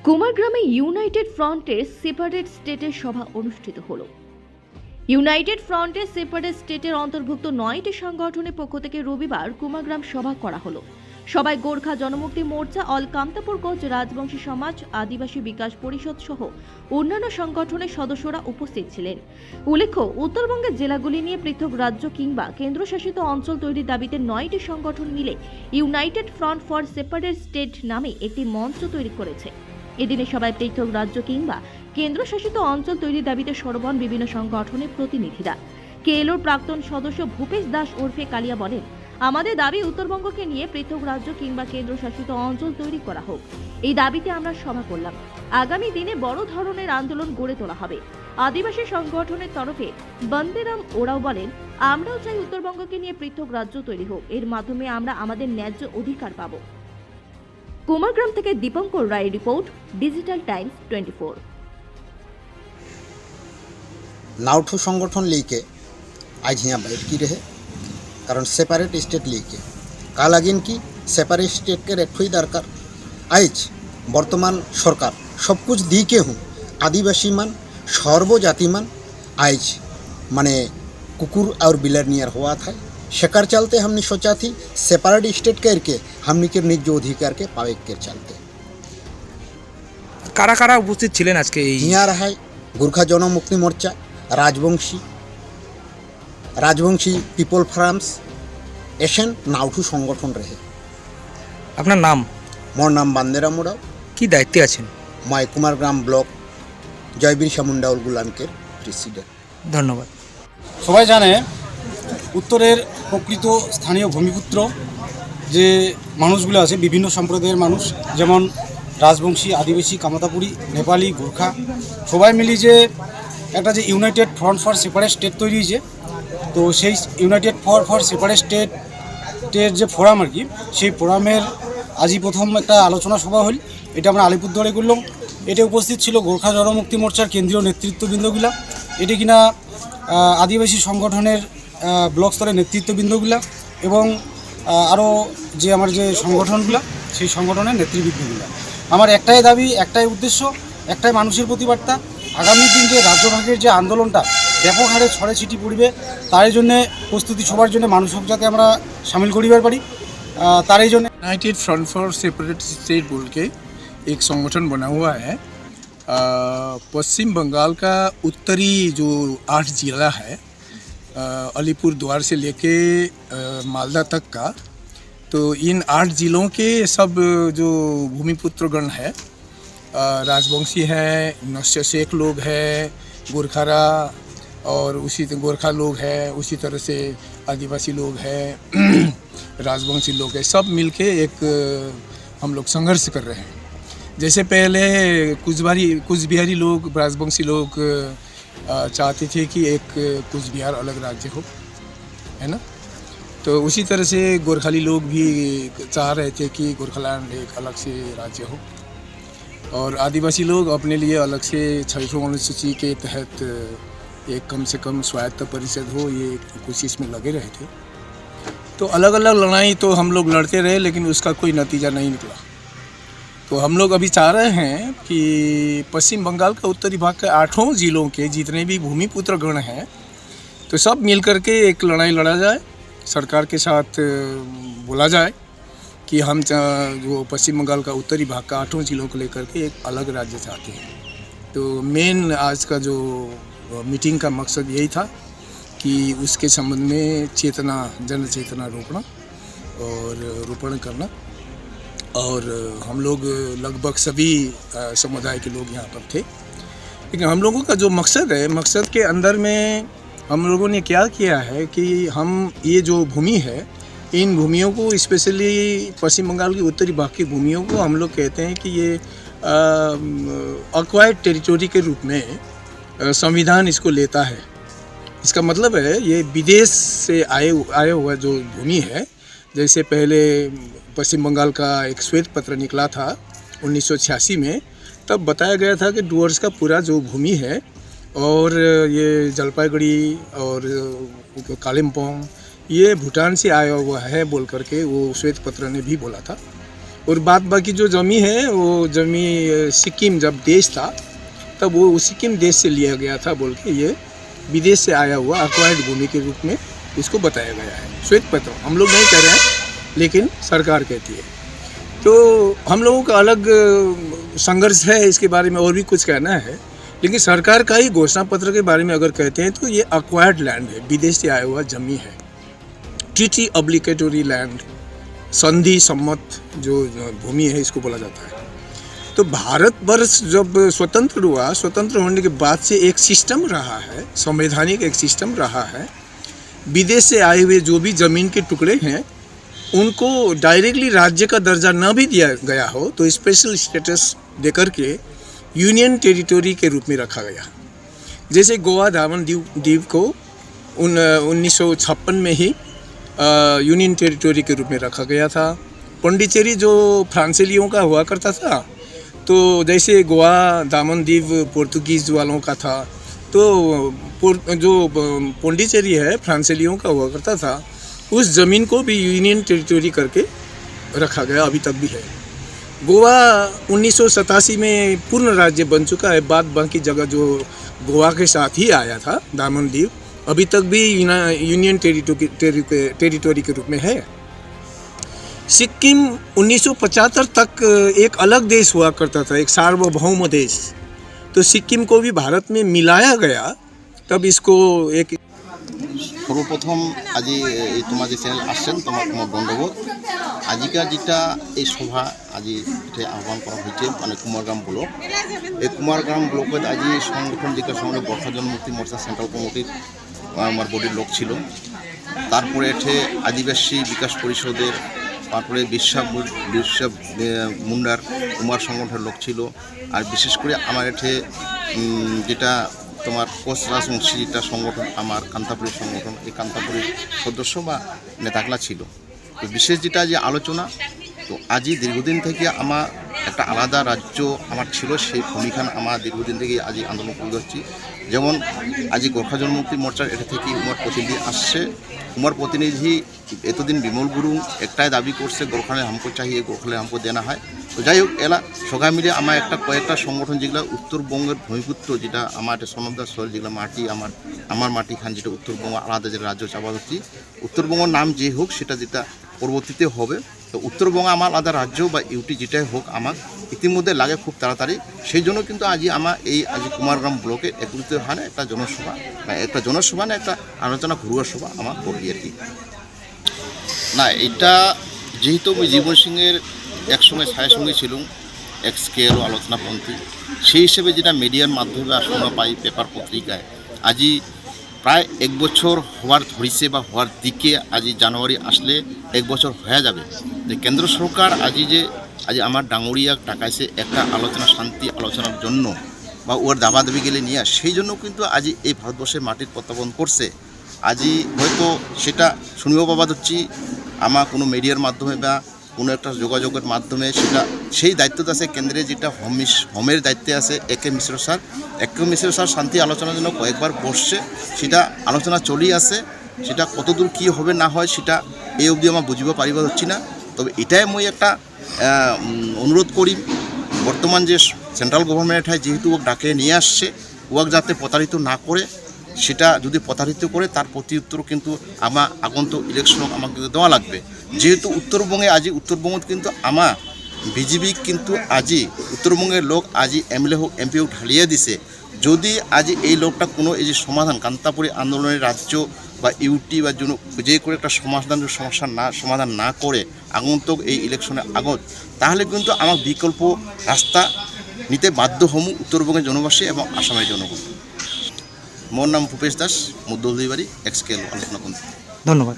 কুমারগ্রামে United ফ্রন্টের separate স্টেটের সভা অনুষ্ঠিত হলো। ইউনাইটেড ফ্রন্টের সেপারেট স্টেটের অন্তর্ভুক্ত 9টি সংগঠনের পক্ষ থেকে রবিবার কুমারগ্রাম সভা করা হলো। সভায় গোর্খা জনমুক্তি মোর্চা, অল কামতাপুরগঞ্জ রাজবংশী সমাজ, আদিবাসী বিকাশ পরিষদ সহ অন্যান্য সংগঠনের সদস্যরা উপস্থিত ছিলেন। উল্লেখ্য, উত্তরবঙ্গের জেলাগুলি নিয়ে পৃথক রাজ্য কিংবা কেন্দ্রশাসিত অঞ্চল তৈরির দাবিতে 9টি সংগঠন মিলে United front for separate state নামে একটি মঞ্চ তৈরি করেছে। এদিনে সবাই পৃথক রাজ্য কিংবা কেন্দ্রশাসিত অঞ্চল তৈরির দাবিতে সরবন বিভিন্ন সংগঠনের প্রতিনিধিরা। কেএলওর প্রাক্তন সদস্য ভূপেশ দাস ওরফে কালিয়া বলেন, আমাদের দাবি উত্তরবঙ্গকে নিয়ে পৃথক রাজ্য কিংবা কেন্দ্রশাসিত অঞ্চল তৈরি করা হোক। এই দাবিতে আমরা সভা করলাম। আগামী দিনে বড় ধরনের আন্দোলন গড়ে তোলা হবে। আদিবাসী সংগঠনের তরফে বন্দেরাম ওরাও বলেন, আমরাও চাই উত্তরবঙ্গকে নিয়ে পৃথক রাজ্য তৈরি হোক। এর মাধ্যমে আমরা আমাদের ন্যায্য অধিকার পাব। कुमारग्राम থেকে দীপঙ্কর রায় রিপোর্ট, ডিজিটাল টাইम्स 24। नाउठू संगठन लेके आज यहाँ बैठ की रहे कारण सेपारेट स्टेट लेके का लगिन की सेपारेट स्टेट के एक ही दरकार आज बर्तमान सरकार सब कुछ दी के हूँ आदिवासी मान सर्वजाति मान आज माने कुकुर और बिलर नियर हुआ था शेकार चलते हमने सोचा थी सेपारेट स्टेट करके हमने के निज अधिकार के पावे के चलते कारा कारा उपस्थित छिलेन आज के यहाँ रहा गोरखा जनमुक्ति मोर्चा, राजवंशी पिपल फार्म्स एशियन नाउठू संगठन रहे। আপনার নাম? मोर नाम बंदेराम ओराव। কি দায়িত্বে আছেন? मैं कुमारग्राम ब्लॉक जयबीर मुंडाउल गुलानकेर प्रेसिडेंट। ধন্যবাদ। সবাই জানে উত্তরের প্রকৃত স্থানীয় ভূমিপুত্র যে মানুষগুলো আছে বিভিন্ন সম্প্রদায়ের মানুষ, যেমন রাজবংশী, আদিবাসী, কামাতাপুরী, নেপালি, গোর্খা সবাই মিলে যে একটা যে United front for separate state তৈরি হয়েছে, তো সেই ইউনাইটেড ফর সেপারেট স্টেটের যে ফোরাম আর কি, সেই ফোরামের আজই প্রথম একটা আলোচনা সভা হল। এটা আমরা আলিপুরদুয়ারে করলাম। এটা উপস্থিত ছিল গোর্খা জনমুক্তি মোর্চার কেন্দ্রীয় নেতৃত্ববৃন্দগুলা, এটি কিনা আদিবাসী সংগঠনের ব্লক স্তরের নেতৃত্ববৃন্দগুলা এবং আরও যে আমার যে সংগঠনগুলো সেই সংগঠনের নেতৃবৃন্দগুলা। আমার একটাই দাবি, একটাই উদ্দেশ্য, একটাই মানুষের প্রতিবার্তা, আগামী দিন যে রাজ্যভাগের যে আন্দোলনটা ব্যাপক হারে ছড়ে ছিটি পড়বে, তার জন্য প্রস্তুতি সবার জন্য মানুষক যাতে আমরা সামিল করিবার পারি, তার এই জন্য United front for separate state बोल के एक संगठन बना हुआ है। पश्चिम बंगाल का उत्तरी जो 8 जिला है, अलीपुर द्वार से लेके मालदा तक का, तो इन 8 जिलों के सब जो भूमिपुत्रगण है, राजवंशी है, नस्य शेख लोग हैं, गोरखारा और उसी गोरखा लोग हैं, उसी तरह से आदिवासी लोग हैं, राजवंशी लोग हैं, सब मिलके एक हम लोग संघर्ष कर रहे हैं। जैसे पहले कुछ बिहारी लोग, राजवंशी लोग चाहते थे कि एक कुछ बिहार अलग राज्य हो, है ना, तो उसी तरह से गोरखाली लोग भी चाह रहे थे कि गोरखालैंड एक अलग से राज्य हो, और आदिवासी लोग अपने लिए अलग से 6वीं अनुसूची के तहत एक कम से कम स्वायत्त परिषद हो, ये कोशिश में लगे रहे थे। तो अलग अलग लड़ाई तो हम लोग लड़ते रहे, लेकिन उसका कोई नतीजा नहीं निकला। तो हम लोग अभी चाह रहे हैं कि पश्चिम बंगाल का उत्तरी भाग के 8 जिलों के जितने भी भूमिपुत्र गण हैं, तो सब मिल कर के एक लड़ाई लड़ा जाए, सरकार के साथ बोला जाए कि हम जो पश्चिम बंगाल का उत्तरी भाग का 8 जिलों को लेकर के एक अलग राज्य चाहते हैं। तो मेन आज का जो मीटिंग का मकसद यही था कि उसके संबंध में जन चेतना रोपण करना, और हम लोग लगभग सभी समुदाय के लोग यहाँ पर थे। लेकिन हम लोगों का जो मकसद है, मकसद के अंदर में हम लोगों ने क्या किया है कि हम ये जो भूमि है, इन भूमियों को, स्पेशली पश्चिम बंगाल की उत्तरी भाग की भूमियों को हम लोग कहते हैं कि ये अक्वायर्ड टेरिटोरी के रूप में संविधान इसको लेता है। इसका मतलब है ये विदेश से आए हुआ जो भूमि है, जैसे पहले पश्चिम बंगाल का एक श्वेत पत्र निकला था 1986 में, तब बताया गया था कि डुअर्स का पूरा जो भूमि है, और ये जलपाईगुड़ी और कालिम्पोंग ये भूटान से आया हुआ है बोल करके वो श्वेत पत्र ने भी बोला था। और बाद बाकी जो जमी है वो जमी सिक्किम जब देश था तब वो सिक्किम देश से लिया गया था बोल के ये विदेश से आया हुआ अक्वायर्ड भूमि के रूप में इसको बताया गया है। श्वेत पत्र हम लोग नहीं कह रहे हैं, लेकिन सरकार कहती है। तो हम लोगों का अलग संघर्ष है इसके बारे में, और भी कुछ कहना है, लेकिन सरकार का ही घोषणा पत्र के बारे में अगर कहते हैं तो ये अक्वायर्ड लैंड है, विदेश से आया हुआ जमी है, ट्रीटी ऑब्लिगेटरी लैंड, संधि सम्मत जो भूमि है इसको बोला जाता है। तो भारतवर्ष जब स्वतंत्र हुआ, स्वतंत्र होने के बाद से एक सिस्टम रहा है, संवैधानिक एक सिस्टम रहा है, विदेश से आए हुए जो भी ज़मीन के टुकड़े हैं उनको डायरेक्टली राज्य का दर्जा न भी दिया गया हो तो स्पेशल स्टेटस देकर के यूनियन टेरिटरी के रूप में रखा गया। जैसे गोवा दामन दीव को 1956 में ही यूनियन टेरिटरी के रूप में रखा गया था। पौंडीचेरी जो फ्रांसीलियों का हुआ करता था, तो जैसे गोवा दामन दीव पोर्तुगीज़ वालों का था, तो जो पौंडीचेरी है फ्रांसीलियों का हुआ करता था, उस ज़मीन को भी यूनियन टेरिटरी करके रखा गया, अभी तक भी है। गोवा 1987 में पूर्ण राज्य बन चुका है, बाद बाकी जगह जो गोवा के साथ ही आया था दामन दीव, अभी तक भी यूनियन टेरिटरी के रूप में है। सिक्किम 1975 तक एक अलग देश हुआ करता था, एक सार्वभौम देश। तो सिक्किम को भी भारत में मिलाया गया, तब इसको एक सर्वप्रथम आज तुम्हारे चैनल आसें तुम्हार बंधुबोध आजिका जेटा सभा आज ये आह्वान करा मैं कुमारग्राम ब्लक ये कुमारग्राम ब्लक आज संगठन जेका सामने बर्षा जनमुक्ति मोर्चा सेंट्रल कमिटिर बडिर लोक छिलो तारपरे एठे आदिवासी विकास परिषदेर तारपरे बिरसा मुंडार कुमार संगठन लोक छिलो और विशेष करे आमार एठे जेटा তোমার কোচ রাজবংশী যেটা সংগঠন আমার কান্তাপুরের সংগঠন এই কান্তাপুরের সদস্য বা নেতাগুলা ছিল। তো বিশেষ যেটা যে আলোচনা, তো আজই দীর্ঘদিন থেকে আমার একটা আলাদা রাজ্য আমার ছিল, সেই ভূমিখান আমার দীর্ঘদিন থেকে আজই আন্দোলন করে যাচ্ছি। যেমন আজই গোর্খা জনমুক্তি মোর্চার এটা থেকে উমার প্রতিনিধি আসছে, উমার প্রতিনিধি এতদিন বিমল গুরুং একটাই দাবি করছে গোর্খালে হামকো চাহিয়ে গোর্খালে হামকো দেনা হয়। তো যাই হোক এলা সবাই মিলে আমার একটা কয়েকটা সংগঠন যেগুলো উত্তরবঙ্গের ভূমিপুত্র যেটা আমার একটা সনমদার শহর যেগুলো মাটি আমার মাটি খান যেটা উত্তরবঙ্গ আলাদা যে রাজ্য চাপা হচ্ছি, উত্তরবঙ্গের নাম যে হোক সেটা যেটা পরবর্তীতে হবে। তো উত্তরবঙ্গ আমার আলাদা রাজ্য বা ইউটি যেটাই হোক আমার ইতিমধ্যে লাগে খুব তাড়াতাড়ি। সেই জন্য কিন্তু আজ আমার এই আজ কুমারগ্রাম ব্লকে একত্রিত হয় না একটা জনসভা না একটা আলোচনা ঘরোয়া সভা আমার করবি আর কি না। এটা যেহেতু আমি জীবন সিংয়ের একসঙ্গে ছায়ের সঙ্গে ছিলাম এক স্কেল আলোচনাপন্থী, সেই হিসেবে যেটা মিডিয়ার মাধ্যমে আসলে পাই পেপার পত্রিকায় আজি প্রায় এক বছর হওয়ার ধরিছে বা হওয়ার দিকে আজি জানুয়ারি আসলে এক বছর হয়ে যাবে যে কেন্দ্র সরকার আজি আমার ডাঙরিয়া টাকাইছে একটা আলোচনা শান্তি আলোচনার জন্য বা ওর দাবা দাবি গেলে নিয়ে সেই জন্য কিন্তু আজি এই ভারতবর্ষের মাটির প্রত্যাবর্তন করছে। আজি হয়তো সেটা শুনিও পাবা হচ্ছি আমার কোনো মিডিয়ার মাধ্যমে বা কোনো একটা যোগাযোগের মাধ্যমে সেটা সেই দায়িত্বটা আছে কেন্দ্রে যেটা হোমের দায়িত্বে আছে একে মিশ্র স্যার শান্তি আলোচনার জন্য কয়েকবার বসছে, সেটা আলোচনা চলেই আছে। সেটা কতদূর কী হবে না হয় সেটা এই অবধি আমার বুঝিব পারিব হচ্ছি না। তবে এটাই মই একটা অনুরোধ করি বর্তমান যে সেন্ট্রাল গভর্নমেন্ট যেহেতু ওক ডাকে নিয়ে আসছে ওক যাতে প্রতারিত না করে, সেটা যদি প্রতারিত করে তার প্রতি উত্তর কিন্তু আমার আগন্তুক ইলেকশন আমাকে কিন্তু দেওয়া লাগবে। যেহেতু উত্তরবঙ্গে আজি উত্তরবঙ্গ কিন্তু আমার বিজেপি কিন্তু আজি উত্তরবঙ্গের লোক আজি এমএলএ হোক এমপি হোক ঢালিয়ে দিছে। যদি আজি এই লোকটা কোনো এই যে সমাধান কান্তাপুরী আন্দোলনের রাজ্য বা ইউটি বা যে করে একটা সমাধান না করে আগন্তুক এই ইলেকশনের আগত, তাহলে কিন্তু আমার বিকল্প রাস্তা নিতে বাধ্য হম উত্তরবঙ্গের জনবাসী এবং আসামের জনগণ। মোর নাম ভূপেশ দাস, মুদ্দলদিবাড়ি এক্সকেল আলোচনা। ধন্যবাদ।